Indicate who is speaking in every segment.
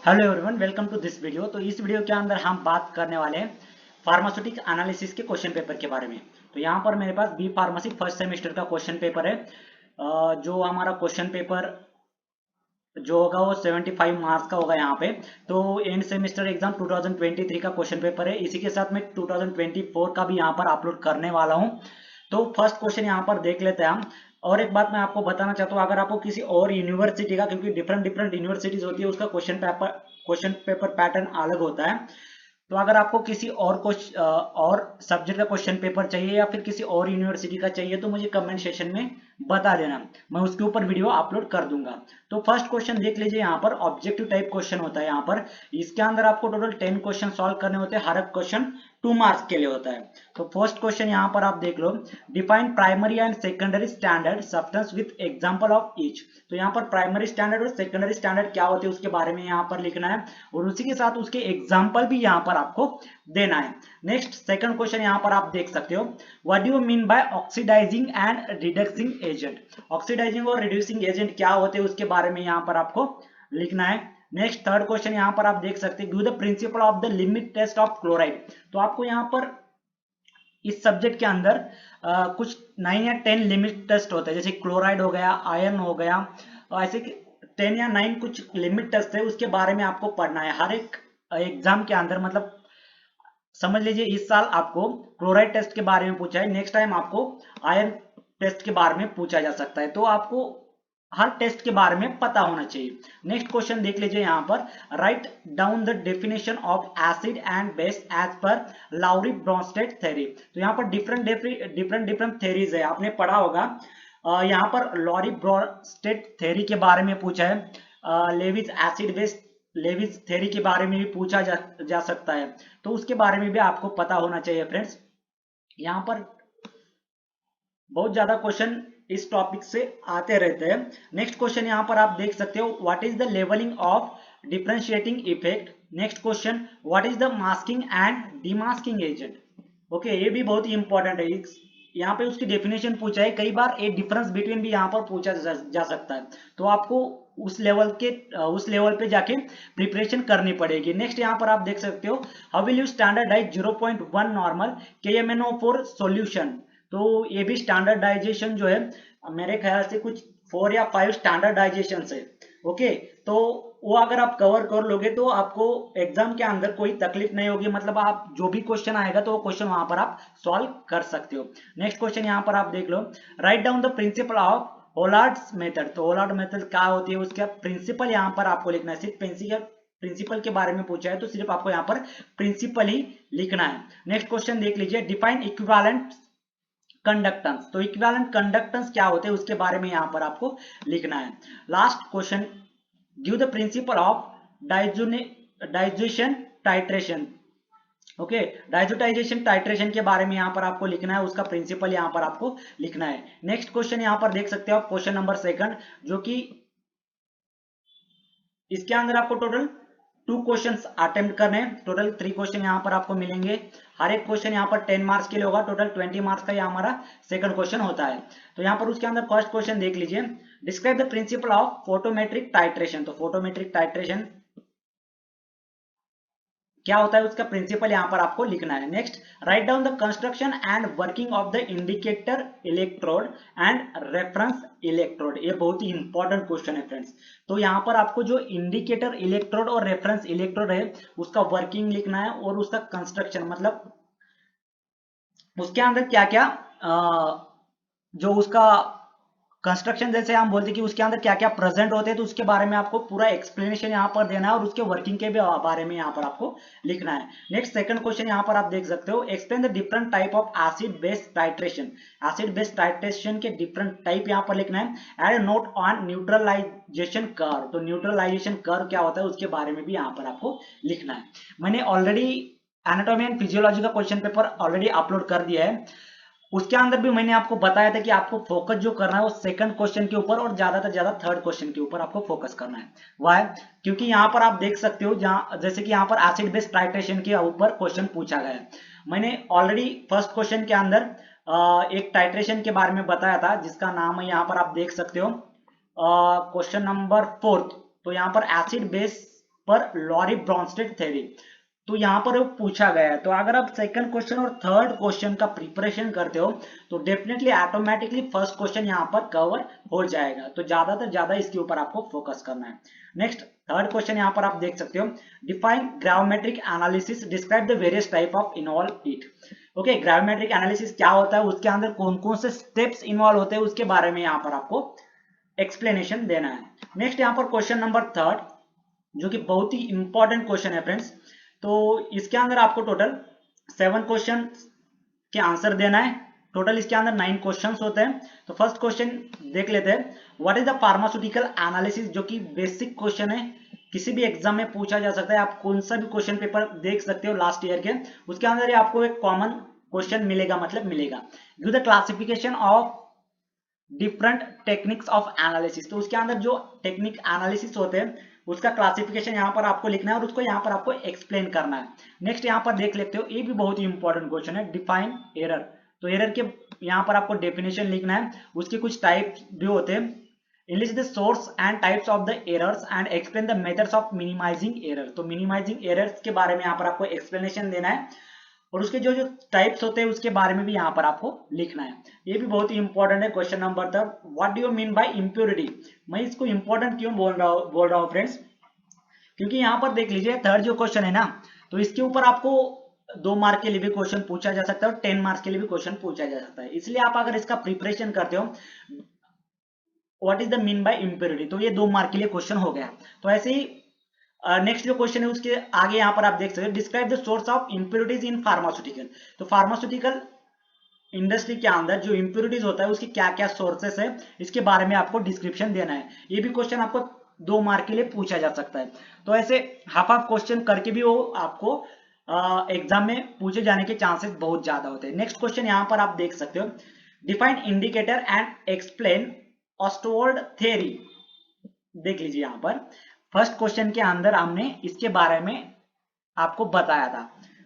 Speaker 1: Hello everyone, welcome to this video. तो इस video के अंदर हम बात करने वाले हैं फार्मास्यूटिक एनालिसिस के क्वेश्चन पेपर के बारे में। तो यहाँ पर मेरे पास बी फार्मेसी फर्स्ट सेमेस्टर का क्वेश्चन पेपर है। जो हमारा क्वेश्चन पेपर जो होगा वो 75 मार्क्स का होगा यहाँ पे। तो एंड सेमेस्टर एग्जाम 2023 का क्वेश्चन पेपर है। इसी के साथ में 2024 का भी यहाँ पर अपलोड करने वाला हूँ। तो फर्स्ट क्वेश्चन यहाँ पर देख लेते हैं हम। और एक बात मैं आपको बताना चाहता हूँ, अगर आपको किसी और यूनिवर्सिटी का, क्योंकि डिफरेंट डिफरेंट यूनिवर्सिटीज होती है, उसका क्वेश्चन पेपर पैटर्न अलग होता है। तो अगर आपको किसी और सब्जेक्ट का क्वेश्चन पेपर चाहिए या फिर किसी और यूनिवर्सिटी का चाहिए तो मुझे कमेंट सेक्शन में बता देना, मैं उसके ऊपर वीडियो अपलोड कर दूंगा। तो फर्स्ट क्वेश्चन देख लीजिए, यहाँ पर ऑब्जेक्टिव टाइप क्वेश्चन होता है। यहाँ पर इसके अंदर आपको टोटल 10 क्वेश्चन सॉल्व करने होते हैं। हर एक क्वेश्चन 2 मार्क्स के लिए होता है। तो फर्स्ट क्वेश्चन यहाँ पर आप देख लो, define primary and secondary standard substance with example of each. तो यहाँ पर प्राइमरी स्टैंडर्ड और सेकेंडरी स्टैंडर्ड क्या होते हैं उसके बारे में यहाँ पर लिखना है, और उसी के साथ उसके एग्जाम्पल भी यहाँ पर आपको देना है। नेक्स्ट सेकंड क्वेश्चन यहाँ पर आप देख सकते हो, what do you mean by oxidising and reducing agent. Oxidising और रिड्यूसिंग एजेंट क्या होते हैं उसके बारे में यहाँ पर आपको लिखना है। नेक्स्ट थर्ड क्वेश्चन यहाँ पर आप देख सकते हैं, give the principle of the limit test of chloride. तो आपको यहाँ पर इस सब्जेक्ट के अंदर कुछ 9 या 10 लिमिट टेस्ट होते हैं, जैसे क्लोराइड हो गया, आयरन हो गया, ऐसे 10 या 9 कुछ लिमिट टेस्ट है, उसके बारे में आपको पढ़ना है हर एक एग्जाम के अंदर। मतलब समझ लीजिए इस साल आपको क्लोराइड टेस्ट के बारे में पूछा है, नेक्स्ट टाइम आपको आयरन टेस्ट के बारे में पूछा जा सकता है। तो आपको हर टेस्ट के बारे में पता होना चाहिए। नेक्स्ट क्वेश्चन देख लीजिए यहाँ पर, write down the definition of acid and base as per Lowry Bronsted theory. तो यहाँ पर डिफरेंट थ्योरीज है, आपने पढ़ा होगा। यहाँ पर लॉरी ब्रॉन्स्टेड थ्योरी के बारे में पूछा है। Lewis acid base Lewis theory के बारे में भी पूछा जा सकता है। तो उसके बारे में भी आपको पता होना चाहिए फ्रेंड्स। यहाँ पर बहुत ज्यादा क्वेश्चन इस टॉपिक से आते रहते हैं। नेक्स्ट क्वेश्चन यहाँ पर आप देख सकते हो, what is the levelling of differentiating effect. Next question, what is the masking and demasking agent. Okay, ये भी बहुत ही इंपॉर्टेंट है। यहाँ पे उसकी डेफिनेशन पूछा है, कई बार एक डिफरेंस बिटवीन भी यहाँ पर पूछा जा सकता है। तो आपको उस लेवल पे जाके प्रिपरेशन करनी पड़ेगी। नेक्स्ट यहाँ पर आप देख सकते हो, how will you standardize 0.1 normal KMnO4 solution. तो ये भी स्टैंडर्डाइजेशन जो है मेरे ख्याल से कुछ 4 या 5 स्टैंडर्डाइजेशन है। ओके, तो वो अगर आप कवर कर लोगे तो आपको एग्जाम के अंदर कोई तकलीफ नहीं होगी। मतलब आप जो भी क्वेश्चन आएगा तो वो क्वेश्चन वहां पर आप सॉल्व कर सकते हो। नेक्स्ट क्वेश्चन यहाँ पर आप देख लो, write down the principle of Volhard's method. तो होलार्ड मेथड क्या होती है उसका प्रिंसिपल यहाँ पर आपको लिखना है। सिर्फ प्रिंसिपल के बारे में पूछा है तो सिर्फ आपको यहाँ पर प्रिंसिपल ही लिखना है। नेक्स्ट क्वेश्चन देख लीजिए, डिफाइन इक्विवेलेंट कंडक्टेंस। तो इक्विवेलेंट कंडक्टेंस क्या होते हैं उसके बारे में यहां पर आपको लिखना है। Last question, give the principle of digestion titration. Okay, diazotization titration के बारे में यहां पर आपको लिखना है, उसका प्रिंसिपल यहां पर आपको लिखना है। नेक्स्ट क्वेश्चन यहां पर देख सकते हो आप, क्वेश्चन नंबर 2, जो कि इसके अंदर आपको टोटल 2 क्वेश्चंस अटेम्प्ट करने हैं। टोटल 3 क्वेश्चन यहाँ पर आपको मिलेंगे। हर एक क्वेश्चन यहाँ पर 10 मार्क्स के लिए होगा। टोटल 20 मार्क्स का ये हमारा सेकंड क्वेश्चन होता है। तो यहाँ पर उसके अंदर फर्स्ट क्वेश्चन देख लीजिए, describe the principle of photometric titration. तो फोटोमेट्रिक टाइट्रेशन क्या होता है उसका प्रिंसिपल यहाँ पर आपको लिखना है। Next, right down the construction and working of the indicator electrode and reference electrode. ये बहुत ही इंपॉर्टेंट क्वेश्चन है फ्रेंड्स। तो यहाँ पर आपको जो इंडिकेटर इलेक्ट्रोड और रेफरेंस इलेक्ट्रोड है उसका वर्किंग लिखना है, और उसका कंस्ट्रक्शन मतलब उसके अंदर क्या क्या जो उसका कंस्ट्रक्शन, जैसे हम बोलते हैं कि उसके अंदर क्या क्या प्रेजेंट होते हैं, तो उसके बारे में आपको पूरा एक्सप्लेनेशन यहाँ पर देना है, और उसके वर्किंग के भी बारे में यहाँ पर आपको लिखना है। नेक्स्ट सेकंड क्वेश्चन यहाँ पर आप देख सकते हो, explain the different type of acid base titration. Acid base titration के डिफरेंट टाइप यहाँ पर लिखना है। Add note on neutralization curve. तो न्यूट्रलाइजेशन कर्व क्या होता है उसके बारे में भी यहाँ पर आपको लिखना है। मैंने ऑलरेडी एनाटॉमी एंड फिजियोलॉजी का क्वेश्चन पेपर ऑलरेडी अपलोड कर दिया है। उसके अंदर भी मैंने आपको बताया था कि आपको फोकस जो करना है वो सेकंड क्वेश्चन के ऊपर और ज्यादा से ज्यादा थर्ड क्वेश्चन के ऊपर आपको फोकस करना है। वाई? क्योंकि यहाँ पर आप देख सकते हो, जहां जैसे कि यहाँ पर एसिड बेस टाइट्रेशन के ऊपर क्वेश्चन पूछा गया है। मैंने ऑलरेडी फर्स्ट क्वेश्चन के अंदर एक टाइट्रेशन के बारे में बताया था, जिसका नाम है, यहाँ पर आप देख सकते हो क्वेश्चन नंबर 4। तो यहाँ पर एसिड बेस पर लॉरी ब्रॉन्स्टेड थ्योरी। तो यहाँ पर पूछा गया है। तो अगर आप सेकंड क्वेश्चन और थर्ड क्वेश्चन का प्रिपरेशन करते हो तो डेफिनेटली ऑटोमेटिकली फर्स्ट क्वेश्चन यहाँ पर कवर हो जाएगा। तो ज्यादातर ज्यादा इसके ऊपर आपको फोकस करना है। नेक्स्ट थर्ड क्वेश्चन यहाँ पर आप देख सकते हो, define gravimetric analysis, describe the various type of involve it. Okay, gravimetric analysis क्या होता है, उसके अंदर कौन कौन से स्टेप्स इन्वॉल्व होते हैं, उसके बारे में यहाँ पर आपको एक्सप्लेनेशन देना है। नेक्स्ट यहाँ पर क्वेश्चन नंबर थर्ड, जो कि बहुत ही इंपॉर्टेंट क्वेश्चन है फ्रेंड्स। तो इसके अंदर आपको टोटल 7 क्वेश्चन के आंसर देना है। टोटल इसके अंदर 9 क्वेश्चंस होते हैं। तो फर्स्ट क्वेश्चन देख लेते हैं, what is the pharmaceutical analysis, जो कि बेसिक क्वेश्चन है, किसी भी एग्जाम में पूछा जा सकता है। आप कौन सा भी क्वेश्चन पेपर देख सकते हो लास्ट ईयर के, उसके अंदर आपको एक कॉमन क्वेश्चन मिलेगा, मतलब मिलेगा। Give the classification of different techniques of analysis. तो उसके अंदर जो टेक्निक एनालिसिस होते हैं उसका क्लासिफिकेशन यहाँ पर आपको लिखना है और उसको यहाँ पर आपको एक्सप्लेन करना है। नेक्स्ट यहाँ पर देख लेते हो, ये भी बहुत ही इंपॉर्टेंट क्वेश्चन है, डिफाइन एरर। तो एरर के यहाँ पर आपको डेफिनेशन लिखना है, उसके कुछ टाइप्स भी होते हैं। Enlist the source and types of the errors and explain the methods of minimizing error. तो मिनिमाइजिंग एरर्स के बारे में यहाँ पर आपको एक्सप्लेनेशन देना है और उसके जो जो टाइप्स होते हैं उसके बारे में भी यहाँ पर आपको लिखना है। ये भी बहुत ही इंपॉर्टेंट है। Question number third, what do you mean bye impurity. मैं इसको इंपॉर्टेंट क्यों बोल रहा हूँ फ्रेंड्स, क्योंकि यहाँ पर देख लीजिए थर्ड जो क्वेश्चन है ना, तो इसके ऊपर आपको 2 मार्क के लिए भी क्वेश्चन पूछा जा सकता है और 10 मार्क्स के लिए भी क्वेश्चन पूछा जा सकता है। इसलिए आप अगर इसका प्रिपरेशन करते हो, what is the mean by impurity, तो ये 2 मार्क के लिए क्वेश्चन हो गया। तो ऐसे ही नेक्स्ट जो क्वेश्चन है उसके आगे यहाँ पर आप देख सकते हो, describe the source of impurities in pharmaceutical. तो फार्मास्यूटिकल इंडस्ट्री के अंदर जो इम्प्योरिटीज होता है उसके क्या क्या सोर्सेस है, इसके बारे में आपको डिस्क्रिप्शन देना है। ये भी क्वेश्चन आपको 2 मार्क के लिए पूछा जा सकता है। तो ऐसे हाफ हाफ क्वेश्चन करके भी वो आपको एग्जाम में पूछे जाने के चांसेस बहुत ज्यादा होते हैं। नेक्स्ट क्वेश्चन यहाँ पर आप देख सकते हो, define indicator and explain Ostwald theory. देख लीजिए यहाँ पर फर्स्ट क्वेश्चन के अंदर हमने इसके बारे में आपको बताया था।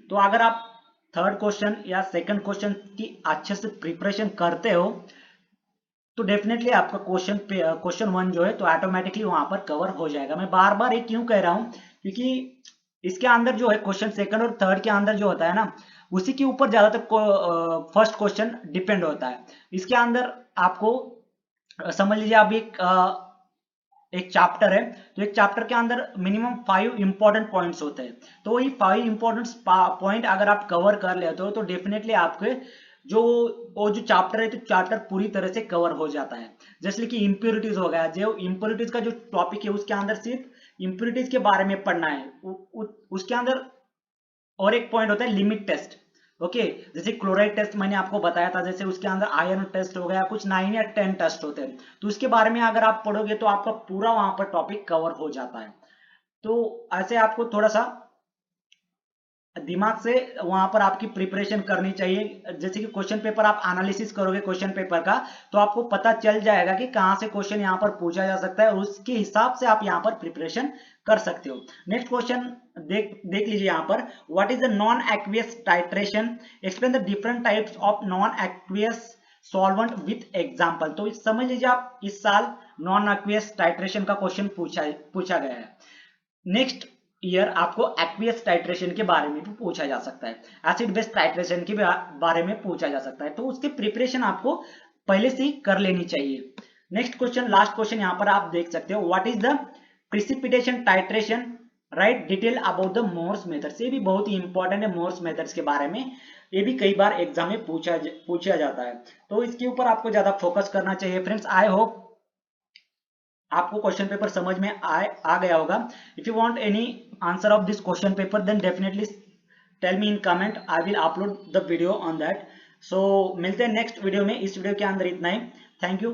Speaker 1: तो अगर आप थर्ड क्वेश्चन या सेकंड क्वेश्चन की अच्छे से प्रिपरेशन करते हो तो डेफिनेटली आपका क्वेश्चन 1 जो है तो ऑटोमेटिकली वहां पर कवर हो जाएगा। मैं बार बार ये क्यों कह रहा हूं, क्योंकि इसके अंदर जो है क्वेश्चन सेकंड और थर्ड के अंदर जो होता है ना, उसी के ऊपर ज्यादातर फर्स्ट क्वेश्चन डिपेंड होता है। इसके अंदर आपको समझ लीजिए आप एक चैप्टर है, तो एक चैप्टर के अंदर मिनिमम 5 इंपॉर्टेंट पॉइंट्स होते हैं। तो ये 5 इंपॉर्टेंट पॉइंट अगर आप कवर कर लेते हो तो डेफिनेटली आपके जो चैप्टर है तो चैप्टर पूरी तरह से कवर हो जाता है। जैसे कि इंप्योरिटीज हो गया, जो इंप्योरिटीज का जो टॉपिक है उसके अंदर सिर्फ इंप्योरिटीज के बारे में पढ़ना है। उसके अंदर और एक पॉइंट होता है लिमिट टेस्ट। ओके, जैसे क्लोराइड टेस्ट मैंने आपको बताया था, जैसे उसके अंदर आयरन टेस्ट हो गया, कुछ 9 या 10 टेस्ट होते हैं। तो उसके बारे में अगर आप पढ़ोगे तो आपका पूरा वहां पर टॉपिक कवर हो जाता है। तो ऐसे आपको थोड़ा सा दिमाग से वहां पर आपकी प्रिपरेशन करनी चाहिए। जैसे कि क्वेश्चन पेपर आप एनालिसिस करोगे क्वेश्चन पेपर का, तो आपको पता चल जाएगा कि कहां से क्वेश्चन यहां पर पूछा जा सकता है, उसके हिसाब से आप यहां पर प्रिपरेशन कर सकते हो। नेक्स्ट क्वेश्चन देख लीजिए यहाँ पर, what is the non aqueous titration, explain the different types of non aqueous solvent with example. तो समझ लीजिए आप इस साल नॉन एक्वियस टाइट्रेशन का क्वेश्चन पूछा गया है। नेक्स्ट ईयर आपको एक्वियस टाइट्रेशन के बारे में भी पूछा जा सकता है, एसिड बेस टाइट्रेशन के बारे में पूछा जा सकता है। तो उसकी प्रिपरेशन आपको पहले से ही कर लेनी चाहिए। नेक्स्ट क्वेश्चन, लास्ट क्वेश्चन यहाँ पर आप देख सकते हो, what is the precipitation titration, write detail about the Mohr's methods. ये भी बहुत ही इंपॉर्टेंट है मोर्स मेथड्स के बारे में, ये भी कई बार एग्जाम में पूछा जाता है। तो इसके ऊपर आपको ज्यादा फोकस करना चाहिए फ्रेंड्स। आई होप आपको क्वेश्चन पेपर समझ में आ गया होगा। If you want any answer of this question paper then definitely tell me in comment, I will upload the video on that. So मिलते हैं नेक्स्ट वीडियो में। इस वीडियो के अंदर इतना ही। Thank you.